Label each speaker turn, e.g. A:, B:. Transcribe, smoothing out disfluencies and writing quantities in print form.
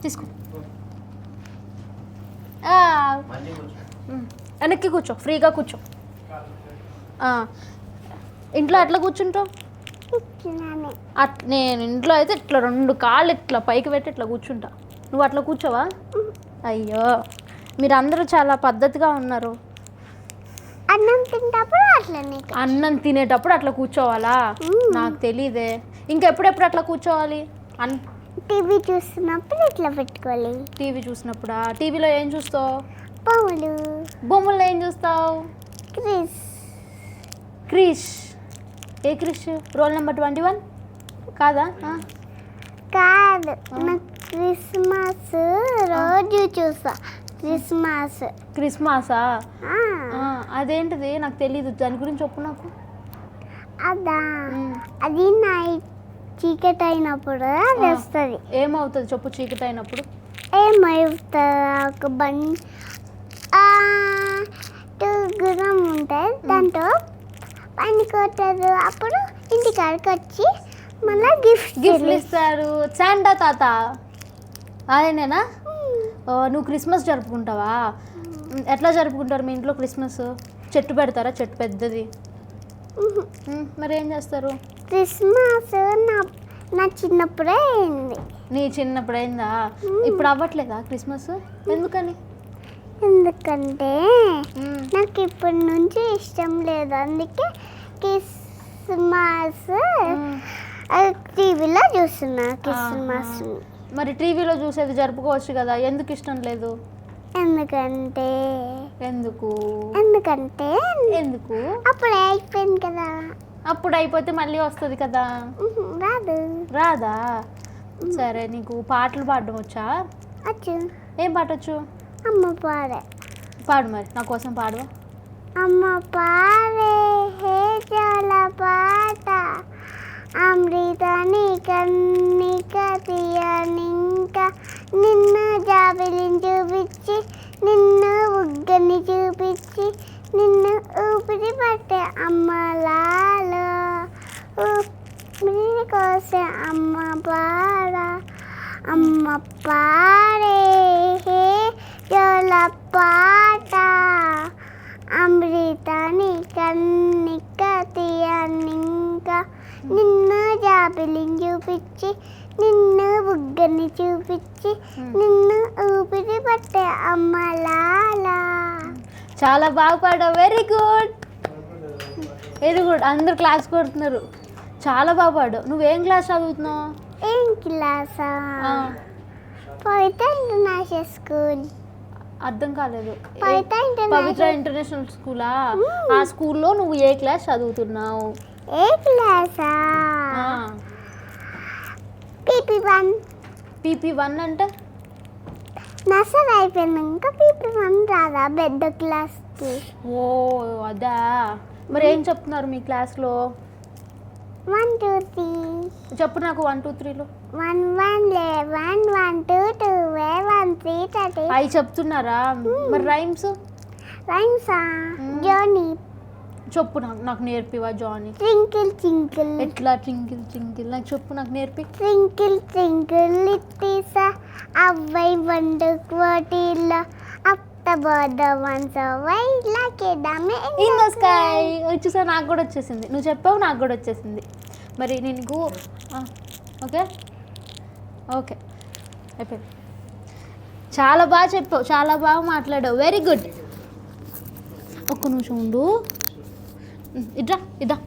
A: తీసుకో. వెనక్కి కూర్చో, ఫ్రీగా కూర్చో. ఇంట్లో ఎట్లా కూర్చుంటావు? నేను ఇంట్లో అయితే ఇట్లా 2 కాళ్ళు ఇట్లా పైకి పెట్టి ఇట్లా కూర్చుంటా. నువ్వు అట్లా కూర్చోవా? అయ్యో, మీరు అందరూ చాలా పద్ధతిగా ఉన్నారు. అన్నం తినేటప్పుడు అట్లా కూర్చోవాలా? నాకు తెలీదే. ఇంకా ఎప్పుడెప్పుడు అట్లా కూర్చోవాలి?
B: టీవీ చూస్తున్నప్పుడు ఇట్లా పెట్టుకోవాలి.
A: టీవీ చూసినప్పుడా? టీవీలో ఏం చూస్తావు?
B: బొమ్మలు.
A: ఏం చూస్తావు? క్రిష్. ఏ క్రిష్? రోల్ నెంబర్ 21 కాదా?
B: కాదు, క్రిస్మస్ రోజు చూస్తా.
A: క్రిస్మసా? అదేంటిది? నాకు తెలీదు, దాని గురించి చెప్పు నాకు.
B: అదా, అది నైట్ చీకటి అయినప్పుడు అది వస్తుంది.
A: ఏమవుతుంది చెప్పు? చీకటి అయినప్పుడు
B: ఏమవుతుంది? ఒక గురం ఉంటుంది, దాంట్లో పని కొట్టదు. అప్పుడు ఇంటికాడికి వచ్చి మళ్ళీ గిఫ్ట్లు
A: ఇస్తారు. శాంటా తాత అదేనేనా? నువ్వు క్రిస్మస్ జరుపుకుంటావా? ఎట్లా జరుపుకుంటారు మీ ఇంట్లో క్రిస్మస్? చెట్టు పెడతారా? చెట్టు పెద్దది. మరి ఏం చేస్తారు?
B: క్రిస్మస్ నా చిన్నప్పుడే అయింది.
A: నీ చిన్నప్పుడు అయిందా? ఇప్పుడు అవ్వట్లేదా క్రిస్మస్? ఎందుకని?
B: ఎందుకంటే నాకు ఇప్పటి నుంచి ఇష్టం లేదు. అందుకే క్రిస్మస్ టీవీలో చూస్తున్నా. క్రిస్మస్
A: మరి టీవీలో చూసేది జరుపుకోవచ్చు కదా, ఎందుకు ఇష్టం లేదు?
B: ఎందుకంటే
A: ఎందుకు
B: అప్పుడు అయిపోయింది కదా.
A: అప్పుడు అయిపోతే మళ్ళీ వస్తుంది కదా. రాదా? సరే, నీకు పాటలు పాడడం వచ్చా? ఏం పాట వచ్చు?
B: అమ్మ
A: పాడు మరి, నా కోసం పాడవా?
B: అమ్మ పాడే హే జల పాట, అమృతాన్ని కన్నిక తీయనింక, నిన్ను జాబిలిని చూపించి, నిన్ను ఉగ్గని చూపించి, నిన్ను ఊపిరి పట్టే అమ్మలాలో ఊపిరి కోసే అమ్మ పాడే హే జల పాట, అమృతాన్ని కన్నిక తీయనింక, నిన్ను జాబిలిని చూపించి, నిన్ను బుగ్గని చూపించి, నిన్ను ఊపిరి పట్టే అమ్మలాలా.
A: చాలా బాగా పాడావు, వెరీ గుడ్. వెరీ గుడ్, అందరు క్లాస్ కొడుతున్నారు. చాలా బాగా పాడావు. నువ్వేం క్లాస్ చదువుతున్నావు?
B: ఏం క్లాసా? పవిత్ర ఇంటర్నేషనల్ స్కూల్.
A: అర్థం కాలేదు.
B: పవిత్ర
A: ఇంటర్నేషనల్ స్కూలా? ఆ స్కూల్లో నువ్వు ఏ క్లాస్ చదువుతున్నావు?
B: ఏ క్లాసా? PP1.
A: PP1 అంటే
B: నర్సరీ అయిపోయినాక PP1 రాదా పెద్ద క్లాస్కి?
A: ఓ అదా. మరి ఏం చెప్తున్నారు మీ క్లాస్లో?
B: 1 2 3
A: చెప్పు నాకు. 1 2 3లో
B: 1 1 11 1 2 12 1 3 30
A: అవి చెప్తున్నారా? మరి రైమ్స్?
B: జానీ
A: చెప్పు నాకు నేర్పివా? Johnny
B: twinkle twinkle.
A: ఎట్లా ట్వింకిల్ ట్వింకిల్? నాకు చెప్పు, నాకు నేర్పి.
B: Twinkle twinkle little star, how I wonder క్వార్టిల్ up the bird once how I like a డమ్ ఇన్ ద స్కై.
A: వచ్చేసా, నాకు కూడా వచ్చేసింది. నువ్వు చెప్పావు, నాకు కూడా వచ్చేసింది. మరి నీకు ఓకే ఓకే అయిపోయింది. చాలా బాగా చెప్పావు, చాలా బాగా మాట్లాడావు, వెరీ గుడ్. ఒక్క నిమిషం ఉండు. ఇద్దా